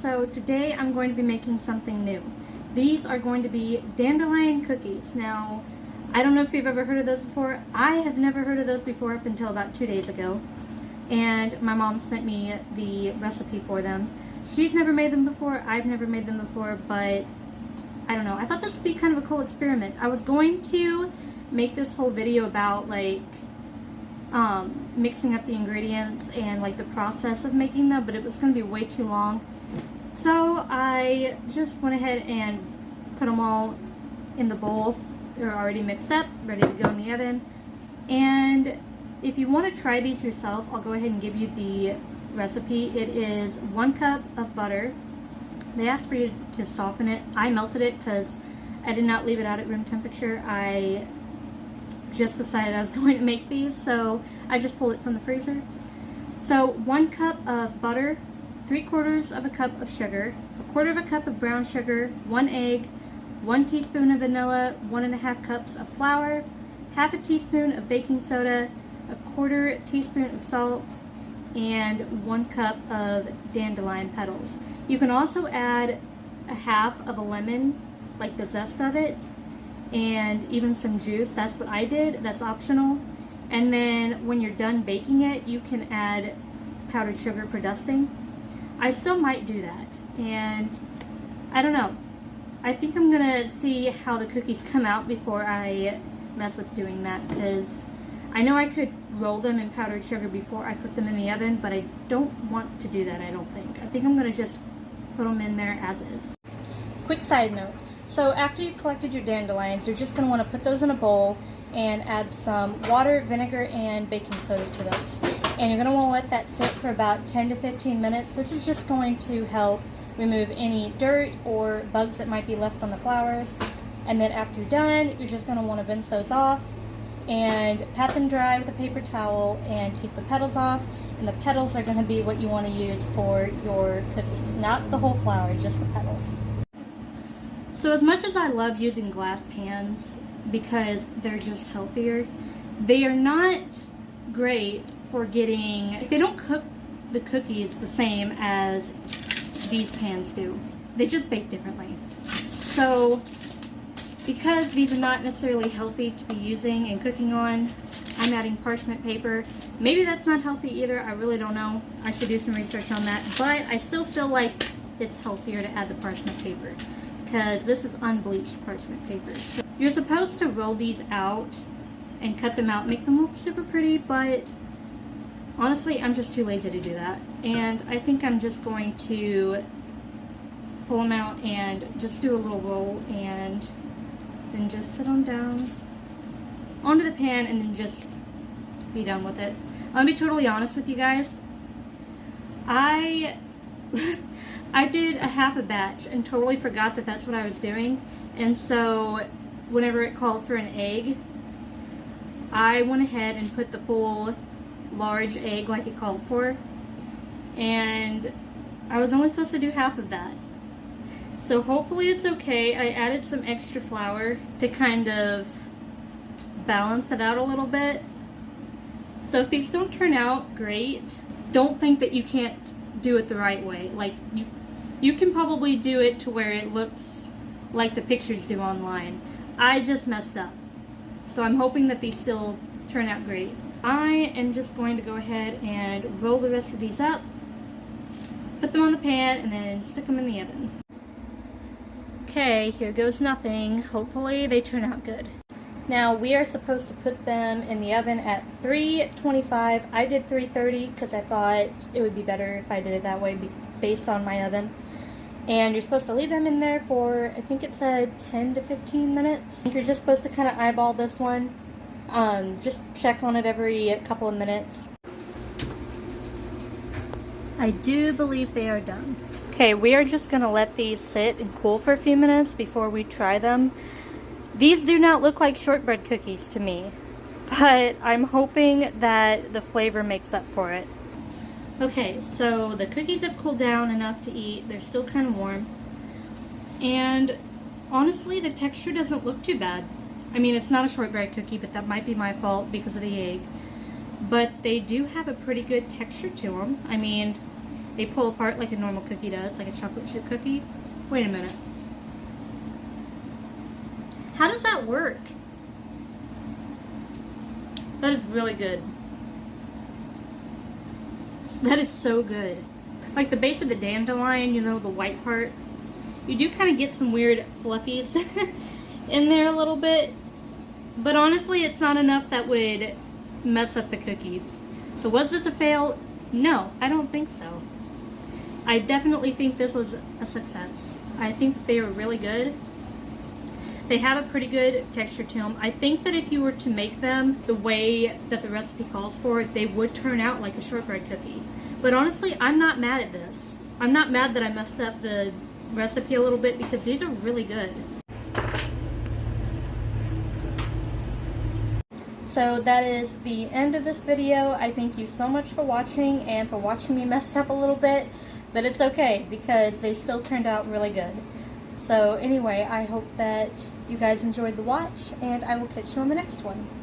so today I'm going to be making something new. These are going to be dandelion cookies. Now, I don't know if you've ever heard of those before. I have never heard of those before up until about 2 days ago. And my mom sent me the recipe for them. She's never made them before, I've never made them before, but I don't know. I thought this would be kind of a cool experiment. I was going to make this whole video about like mixing up the ingredients and like the process of making them, but it was going to be way too long. So I just went ahead and put them all in the bowl. They're already mixed up, ready to go in the oven. And if you want to try these yourself, I'll go ahead and give you the recipe. It is 1 cup of butter. They asked for you to soften it. I melted it because I did not leave it out at room temperature. I just decided I was going to make these, so I just pulled it from the freezer. So 1 cup of butter, 3/4 of a cup of sugar, 1/4 cup of brown sugar, 1 egg, 1 teaspoon of vanilla, 1½ cups of flour, 1/2 teaspoon of baking soda, 1/4 teaspoon of salt, and 1 cup of dandelion petals. You can also add 1/2 of a lemon, like the zest of it, and even some juice. That's what I did. That's optional. And then when you're done baking it, you can add powdered sugar for dusting. I still might do that, and I don't know. I think I'm gonna see how the cookies come out before I mess with doing that, because I know I could roll them in powdered sugar before I put them in the oven, but I don't want to do that, I don't think. I think I'm gonna just put them in there as is. Quick side note. So after you've collected your dandelions, you're just going to want to put those in a bowl and add some water, vinegar, and baking soda to those. And you're going to want to let that sit for about 10 to 15 minutes. This is just going to help remove any dirt or bugs that might be left on the flowers. And then after you're done, you're just going to want to rinse those off and pat them dry with a paper towel and take the petals off. And the petals are going to be what you want to use for your cookies, not the whole flower, just the petals. So as much as I love using glass pans because they're just healthier, they are not great for getting, they don't cook the cookies the same as these pans do. They just bake differently. So because these are not necessarily healthy to be using and cooking on, I'm adding parchment paper. Maybe that's not healthy either, I really don't know. I should do some research on that, but I still feel like it's healthier to add the parchment paper, because this is unbleached parchment paper. So you're supposed to roll these out and cut them out, make them look super pretty, but honestly, I'm just too lazy to do that. And I think I'm just going to pull them out and just do a little roll and then just sit them down onto the pan and then just be done with it. I'm gonna be totally honest with you guys. I did a half a batch and totally forgot that that's what I was doing, and so whenever it called for an egg, I went ahead and put the full large egg like it called for, and I was only supposed to do half of that. So hopefully it's okay. I added some extra flour to kind of balance it out a little bit. So if these don't turn out great, don't think that you can't do it the right way. Like you can probably do it to where it looks like the pictures do online. I just messed up. So I'm hoping that these still turn out great. I am just going to go ahead and roll the rest of these up, put them on the pan, and then stick them in the oven. Okay, here goes nothing. Hopefully they turn out good. Now we are supposed to put them in the oven at 325. I did 330 because I thought it would be better if I did it that way based on my oven. And you're supposed to leave them in there for, I think it said 10 to 15 minutes. You're just supposed to kind of eyeball this one. Just check on it every couple of minutes. I do believe they are done. Okay, we are just going to let these sit and cool for a few minutes before we try them. These do not look like shortbread cookies to me, but I'm hoping that the flavor makes up for it. Okay, so the cookies have cooled down enough to eat. They're still kind of warm. And honestly, the texture doesn't look too bad. I mean, it's not a shortbread cookie, but that might be my fault because of the egg. But they do have a pretty good texture to them. I mean, they pull apart like a normal cookie does, like a chocolate chip cookie. Wait a minute. How does that work? That is really good. That is so good. Like the base of the dandelion, you know, the white part, you do kind of get some weird fluffies in there a little bit. But honestly, it's not enough that would mess up the cookie. So was this a fail? No, I don't think so. I definitely think this was a success. I think that they were really good. They have a pretty good texture to them. I think that if you were to make them the way that the recipe calls for, they would turn out like a shortbread cookie. But honestly, I'm not mad at this. I'm not mad that I messed up the recipe a little bit because these are really good. So that is the end of this video. I thank you so much for watching and for watching me mess up a little bit. But it's okay because they still turned out really good. So anyway, I hope that you guys enjoyed the watch, and I will catch you on the next one.